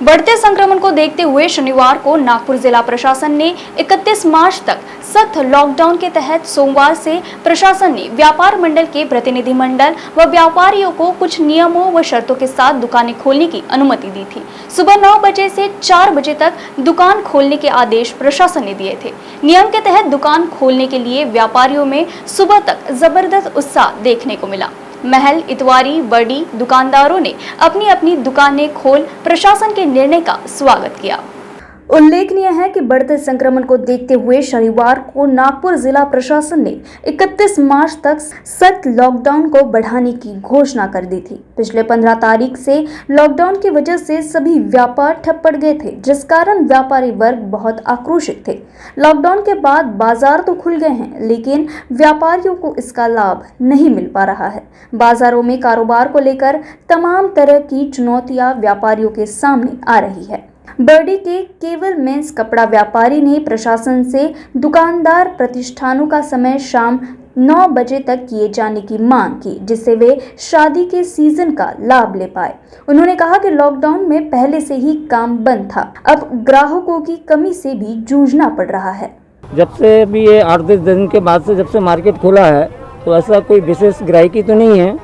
बढ़ते संक्रमण को देखते हुए शनिवार को नागपुर जिला प्रशासन ने 31 मार्च तक सख्त लॉकडाउन के तहत सोमवार से प्रशासन ने व्यापार मंडल के प्रतिनिधि मंडल व व्यापारियों को कुछ नियमों व शर्तों के साथ दुकानें खोलने की अनुमति दी थी। सुबह 9 बजे से 4 बजे तक दुकान खोलने के आदेश प्रशासन ने दिए थे। नियम के तहत दुकान खोलने के लिए व्यापारियों में सुबह तक जबरदस्त उत्साह देखने को मिला। महल, इतवारी, बड़ी दुकानदारों ने अपनी अपनी दुकानें खोल प्रशासन के निर्णय का स्वागत किया। उल्लेखनीय है कि बढ़ते संक्रमण को देखते हुए शनिवार को नागपुर जिला प्रशासन ने 31 मार्च तक सख्त लॉकडाउन को बढ़ाने की घोषणा कर दी थी। पिछले 15 तारीख से लॉकडाउन की वजह से सभी व्यापार ठप पड़ गए थे, जिस कारण व्यापारी वर्ग बहुत आक्रोशित थे। लॉकडाउन के बाद बाजार तो खुल गए हैं, लेकिन व्यापारियों को इसका लाभ नहीं मिल पा रहा है। बाजारों में कारोबार को लेकर तमाम तरह की चुनौतियां व्यापारियों के सामने आ रही है। बर्डी के केवल मेंस कपड़ा व्यापारी ने प्रशासन से दुकानदार प्रतिष्ठानों का समय शाम 9 बजे तक किए जाने की मांग की, जिससे वे शादी के सीजन का लाभ ले पाए। उन्होंने कहा कि लॉकडाउन में पहले से ही काम बंद था, अब ग्राहकों की कमी से भी जूझना पड़ रहा है। जब से भी ये 8-10 दिन के बाद से जब से मार्केट खुला है तो ऐसा कोई विशेष ग्राहकी तो नहीं है,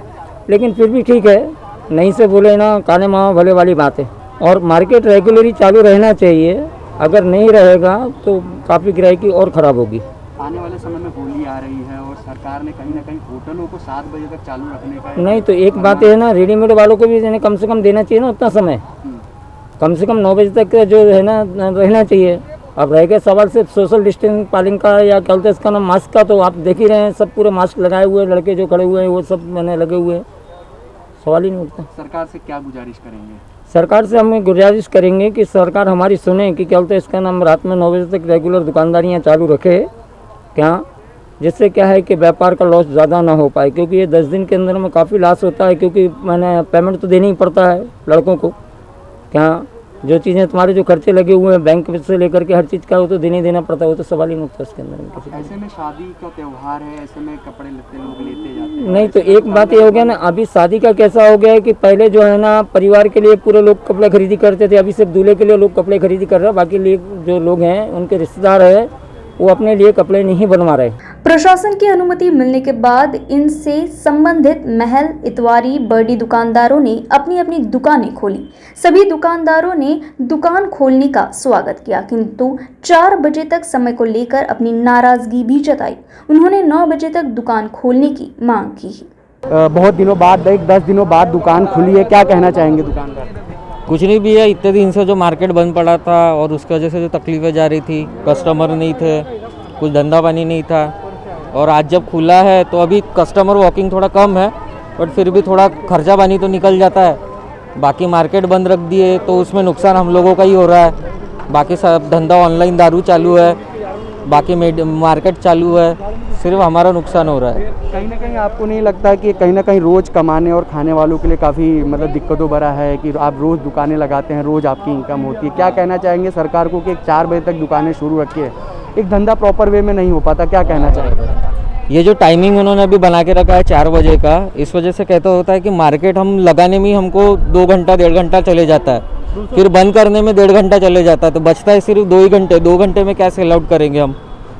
लेकिन फिर भी ठीक है। नहीं से बोले ना काने मामा भले वाली बात है। और मार्केट रेगुलरली चालू रहना चाहिए, अगर नहीं रहेगा तो काफ़ी ग्राहकी और ख़राब होगी। आने वाले समय में होली आ रही है और सरकार ने कहीं ना कहीं होटलों को 7 बजे तक चालू रखने का नहीं तो एक बात है ना, रेडीमेड वालों को भी कम से कम देना चाहिए ना उतना समय। कम से कम 9 बजे तक जो है ना रहना चाहिए। अब रह गए सवाल सिर्फ सोशल डिस्टेंस पालन का या क्या बोलते हैं इसका नाम मास्क का, तो आप देख ही रहे हैं सब पूरे मास्क लगाए हुए लड़के जो खड़े हुए हैं वो सब मैंने लगे हुए हैं, सवाल ही नहीं उठता। सरकार से क्या गुजारिश करेंगे? सरकार से हम गुजारिश करेंगे कि सरकार हमारी सुने कि क्या बोलते हैं इसका नाम रात में 9 बजे तक रेगुलर दुकानदारियाँ चालू रखे क्या, जिससे क्या है कि व्यापार का लॉस ज़्यादा ना हो पाए, क्योंकि ये 10 दिन के अंदर में काफ़ी लॉस होता है, क्योंकि मैंने पेमेंट तो देना ही पड़ता है लड़कों को। क्या जो चीज़ें तुम्हारे जो खर्चे लगे हुए हैं बैंक से लेकर के हर चीज़ का वो तो देना पड़ता है, वो तो सवाल ही नहीं उठता इसके अंदर में किसी। ऐसे में शादी का त्यौहार है, ऐसे में कपड़े लत्ते लोग लेते जाते हैं। नहीं तो एक बात ये हो गया ना, अभी शादी का कैसा हो गया है कि पहले जो है ना परिवार के लिए पूरे लोग कपड़े खरीदी करते थे, अभी सिर्फ दूल्हे के लिए लोग कपड़े खरीदी कर रहे हैं, बाकी लोग जो लोग हैं उनके रिश्तेदार है वो अपने लिए कपड़े नहीं बनवा रहे। प्रशासन की अनुमति मिलने के बाद इनसे संबंधित महल, इतवारी, बर्डी दुकानदारों ने अपनी अपनी दुकानें खोली। सभी दुकानदारों ने दुकान खोलने का स्वागत किया, किंतु 4 बजे तक समय को लेकर अपनी नाराजगी भी जताई। उन्होंने 9 बजे तक दुकान खोलने की मांग की। बहुत दिनों बाद 10 दिनों बाद दुकान खुली है, क्या कहना चाहेंगे दुकानदार? कुछ नहीं भी है, इतने दिन से जो मार्केट बंद पड़ा था और उसकी वजह से जो तकलीफ़ें जा रही थी, कस्टमर नहीं थे, कुछ धंधा पानी नहीं था, और आज जब खुला है तो अभी कस्टमर वॉकिंग थोड़ा कम है, बट फिर भी थोड़ा खर्चा पानी तो निकल जाता है। बाकी मार्केट बंद रख दिए तो उसमें नुकसान हम लोगों का ही हो रहा है। बाकी सब धंधा ऑनलाइन दारू चालू है, बाकी मार्केट चालू है, सिर्फ हमारा नुकसान हो रहा है। कहीं ना कहीं आपको नहीं लगता कि कहीं ना कहीं रोज़ कमाने और खाने वालों के लिए काफ़ी मतलब दिक्कतों भरा है कि आप रोज़ दुकानें लगाते हैं, रोज़ आपकी इनकम होती है? क्या कहना चाहेंगे सरकार को कि 4 बजे तक दुकानें शुरू रखिए, एक धंधा प्रॉपर वे में नहीं हो पाता, क्या कहना चाहेंगे? ये जो टाइमिंग उन्होंने अभी बना के रखा है 4 बजे का, इस वजह से कहता होता है कि मार्केट हम लगाने में ही हमको 2 घंटा 1.5 घंटा चले जाता है, फिर बंद करने में 1.5 घंटा चले जाता है, तो बचता है सिर्फ 2 ही घंटे। 2 घंटे में क्या सेल आउट करेंगे हम?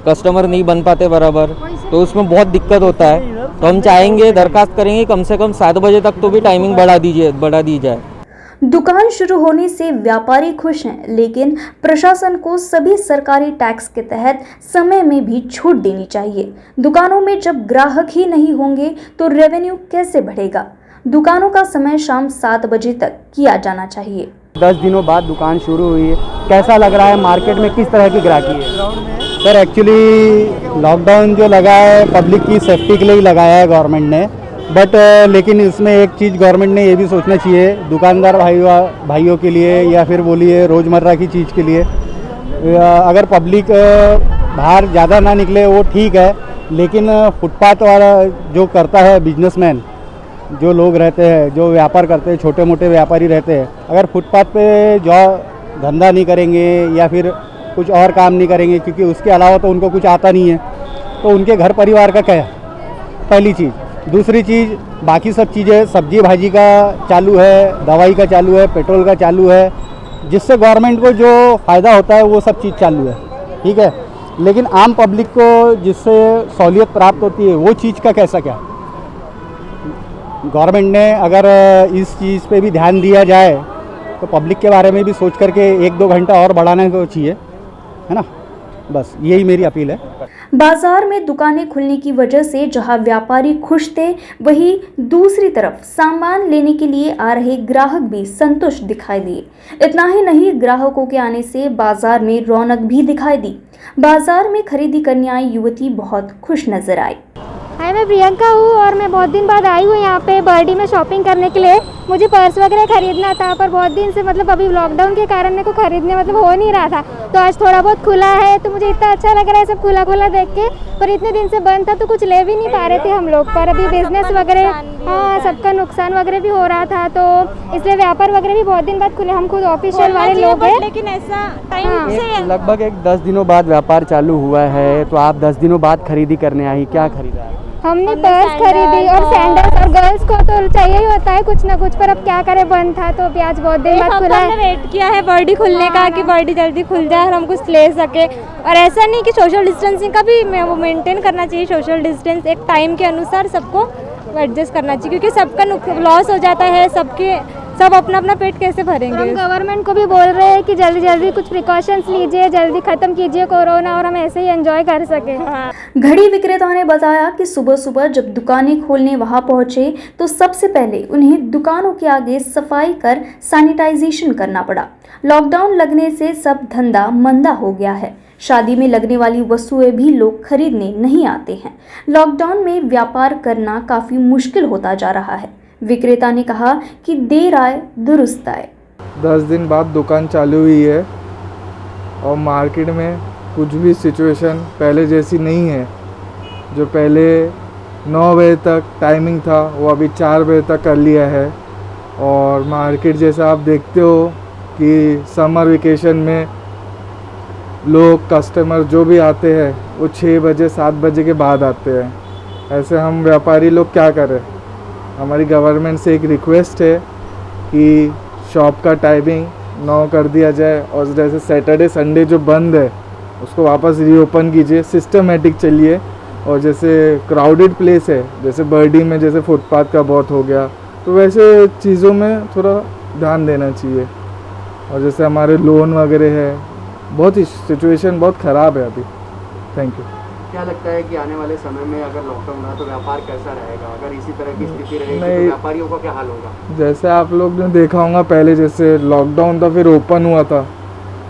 कस्टमर नहीं बन पाते बराबर, तो उसमें बहुत दिक्कत होता है। तो हम चाहेंगे, दरखास्त करेंगे कम से कम 7 बजे तक तो भी टाइमिंग बढ़ा दी जाए। दुकान शुरू होने से व्यापारी खुश हैं, लेकिन प्रशासन को सभी सरकारी टैक्स के तहत समय में भी छूट देनी चाहिए। दुकानों में जब ग्राहक ही नहीं होंगे तो रेवेन्यू कैसे बढ़ेगा? दुकानों का समय शाम 7 बजे तक किया जाना चाहिए। 10 दिनों बाद दुकान शुरू हुई है, कैसा लग रहा है? मार्केट में किस तरह की ग्राहकी है? सर एक्चुअली लॉकडाउन जो लगा है पब्लिक की सेफ्टी के लिए ही लगाया है गवर्नमेंट ने, बट लेकिन इसमें एक चीज़ गवर्नमेंट ने ये भी सोचना चाहिए दुकानदार भाइयों के लिए या फिर बोलिए रोज़मर्रा की चीज़ के लिए, अगर पब्लिक बाहर ज़्यादा ना निकले वो ठीक है, लेकिन फुटपाथ वाला जो करता है बिजनेसमैन, जो लोग रहते हैं जो व्यापार करते हैं, छोटे मोटे व्यापारी रहते हैं, अगर फुटपाथ पे जो धंधा नहीं करेंगे या फिर कुछ और काम नहीं करेंगे, क्योंकि उसके अलावा तो उनको कुछ आता नहीं है, तो उनके घर परिवार का क्या? पहली चीज़। दूसरी चीज़, बाकी सब चीज़ें सब्जी भाजी का चालू है, दवाई का चालू है, पेट्रोल का चालू है, जिससे गवर्नमेंट को जो फ़ायदा होता है वो सब चीज़ चालू है, ठीक है। लेकिन आम पब्लिक को जिससे सहूलियत प्राप्त होती है वो चीज़ का कैसा क्या? गवर्नमेंट ने अगर इस चीज़ पे भी ध्यान दिया जाए तो पब्लिक के बारे में भी सोच करके 1-2 घंटा और बढ़ाना तो चाहिए, है ना। बस यही मेरी अपील है। बाजार में दुकानें खुलने की वजह से जहां व्यापारी खुश थे, वहीं दूसरी तरफ सामान लेने के लिए आ रहे ग्राहक भी संतुष्ट दिखाई दिए। इतना ही नहीं, ग्राहकों के आने से बाजार में रौनक भी दिखाई दी। बाजार में खरीदी करने आई युवती बहुत खुश नजर आई। हाय, मैं प्रियंका हूँ और मैं बहुत दिन बाद आई हूँ यहाँ पे बर्डी में शॉपिंग करने के लिए। मुझे पर्स वगैरह खरीदना था, पर बहुत दिन से अभी लॉकडाउन के कारण मेरे को खरीदने हो नहीं रहा था। तो आज थोड़ा बहुत खुला है तो मुझे इतना अच्छा लग रहा है सब खुला खुला देख के। पर इतने दिन से बंद था तो कुछ ले भी नहीं पा रहे थे हम लोग। पर अभी बिजनेस वगैरह, हाँ, सबका नुकसान वगैरह भी हो रहा था, तो इसलिए व्यापार वगैरह भी बहुत दिन बाद खुले। हम खुद ऑफिशियल वाले लोग हैं, लेकिन ऐसा टाइम से लगभग एक 10 दिनों बाद व्यापार चालू हुआ है, तो आप 10 दिनों बाद खरीदी करने आई, क्या खरीदा? हमने पर्स खरीदी और सैंडल्स, और गर्ल्स को तो चाहिए ही होता है कुछ ना कुछ। पर अब क्या करें, बंद था तो अभी आज बहुत देर बाद खुला है। वेट किया है बर्डी खुलने का कि बर्डी जल्दी खुल जाए और हम कुछ ले सके। और ऐसा नहीं कि सोशल डिस्टेंसिंग का भी वो मेंटेन करना चाहिए। सोशल डिस्टेंस एक टाइम के अनुसार सबको एडजस्ट करना चाहिए, क्योंकि सबका लॉस हो जाता है। सब अपना अपना पेट कैसे भरेंगे। हम गवर्नमेंट को भी बोल रहे हैं कि जल्दी जल्दी कुछ प्रिकॉशंस लीजिए, जल्दी खत्म कीजिए कोरोना, और हम ऐसे ही एंजॉय कर सके। घड़ी विक्रेता ने बताया कि सुबह सुबह जब दुकानें खोलने वहां पहुंचे तो सबसे पहले उन्हें दुकानों के आगे सफाई कर सैनिटाइजेशन करना पड़ा। लॉकडाउन लगने से सब धंधा मंदा हो गया है। शादी में लगने वाली वस्तुएं भी लोग खरीदने नहीं आते हैं। लॉकडाउन में व्यापार करना काफी मुश्किल होता जा रहा है। विक्रेता ने कहा कि देर आए दुरुस्त आए। 10 दिन बाद दुकान चालू हुई है और मार्केट में कुछ भी सिचुएशन पहले जैसी नहीं है। जो पहले 9 बजे तक टाइमिंग था वो अभी 4 बजे तक कर लिया है। और मार्केट जैसा आप देखते हो कि समर वेकेशन में लोग कस्टमर जो भी आते हैं वो 6 बजे 7 बजे के बाद आते हैं। ऐसे हम व्यापारी लोग क्या करें? हमारी गवर्नमेंट से एक रिक्वेस्ट है कि शॉप का टाइमिंग 9 कर दिया जाए, और जैसे सैटरडे संडे जो बंद है उसको वापस रीओपन कीजिए, सिस्टमेटिक चलिए। और जैसे क्राउडेड प्लेस है, जैसे बर्डी में जैसे फुटपाथ का बहुत हो गया, तो वैसे चीज़ों में थोड़ा ध्यान देना चाहिए। और जैसे हमारे लोन वगैरह है, बहुत ही सिचुएशन बहुत ख़राब है अभी। Thank you. क्या लगता है कि आने वाले समय में अगर लॉकडाउन रहा तो व्यापार कैसा रहेगा? अगर इसी तरह की स्थिति रहेगी तो व्यापारियों का क्या हाल होगा? जैसे आप लोग ने देखा होगा, पहले जैसे लॉकडाउन था फिर ओपन हुआ था,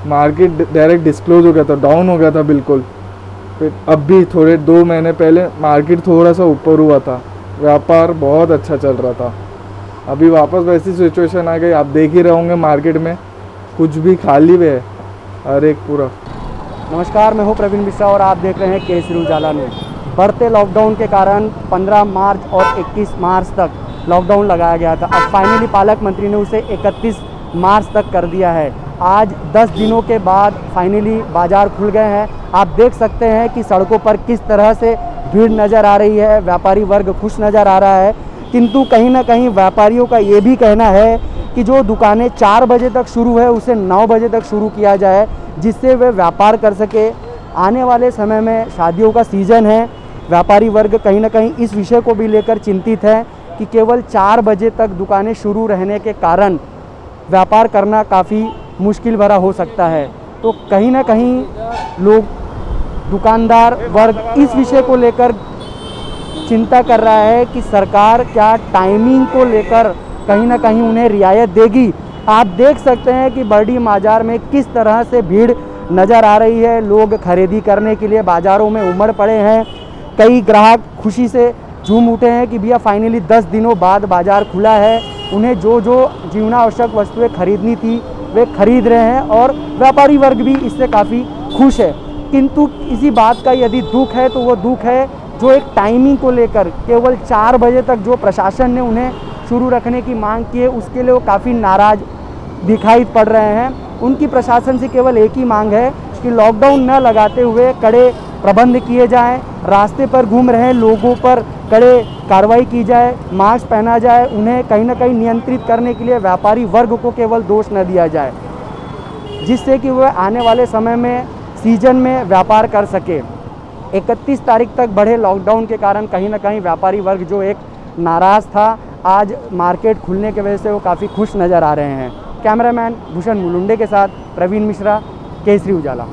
मार्केट डायरेक्ट डिस्क्लोज हो गया था, डाउन हो गया था बिल्कुल। फिर अब भी थोड़े 2 महीने पहले मार्केट थोड़ा सा ऊपर हुआ था, व्यापार बहुत अच्छा चल रहा था। अभी वापस वैसी सिचुएशन आ गई। आप देख ही रहे होंगे मार्केट में कुछ भी खाली है, हर एक पूरा। नमस्कार, मैं हूं प्रवीण मिश्रा और आप देख रहे हैं केसरी उजाला न्यूज़। बढ़ते लॉकडाउन के कारण 15 मार्च और 21 मार्च तक लॉकडाउन लगाया गया था। अब फाइनली पालक मंत्री ने उसे 31 मार्च तक कर दिया है। आज 10 दिनों के बाद फाइनली बाज़ार खुल गए हैं। आप देख सकते हैं कि सड़कों पर किस तरह से भीड़ नज़र आ रही है। व्यापारी वर्ग खुश नज़र आ रहा है, किंतु कहीं ना कहीं व्यापारियों का ये भी कहना है कि जो दुकानें 4 बजे तक शुरू है उसे 9 बजे तक शुरू किया जाए, जिससे वे व्यापार कर सके। आने वाले समय में शादियों का सीज़न है, व्यापारी वर्ग कहीं ना कहीं इस विषय को भी लेकर चिंतित है कि केवल 4 बजे तक दुकानें शुरू रहने के कारण व्यापार करना काफ़ी मुश्किल भरा हो सकता है। तो कहीं ना कहीं लोग, दुकानदार वर्ग इस विषय को लेकर चिंता कर रहा है कि सरकार क्या टाइमिंग को लेकर कहीं ना कहीं उन्हें रियायत देगी। आप देख सकते हैं कि बर्डी बाज़ार में किस तरह से भीड़ नज़र आ रही है। लोग खरीदी करने के लिए बाज़ारों में उमड़ पड़े हैं। कई ग्राहक खुशी से झूम उठे हैं कि भैया फाइनली 10 दिनों बाद बाज़ार खुला है। उन्हें जो जो जीवनावश्यक वस्तुएं खरीदनी थी वे खरीद रहे हैं और व्यापारी वर्ग भी इससे काफ़ी खुश है। किंतु इसी बात का यदि दुख है तो वो दुख है जो एक टाइमिंग को लेकर केवल 4 बजे तक जो प्रशासन ने उन्हें शुरू रखने की मांग की है, उसके लिए वो काफ़ी नाराज़ दिखाई पड़ रहे हैं। उनकी प्रशासन से केवल एक ही मांग है कि लॉकडाउन न लगाते हुए कड़े प्रबंध किए जाएं, रास्ते पर घूम रहे लोगों पर कड़े कार्रवाई की जाए, मास्क पहना जाए, उन्हें कहीं ना कहीं नियंत्रित करने के लिए व्यापारी वर्ग को केवल दोष न दिया जाए। जिससे कि वह आने वाले समय में सीजन में व्यापार कर सके। 31 तारीख तक बढ़े लॉकडाउन के कारण कहीं ना कहीं व्यापारी वर्ग जो एक नाराज़ था, आज मार्केट खुलने की वजह से वो काफ़ी खुश नज़र आ रहे हैं। कैमरामैन भूषण मुलुंडे के साथ प्रवीण मिश्रा, केसरी उजाला।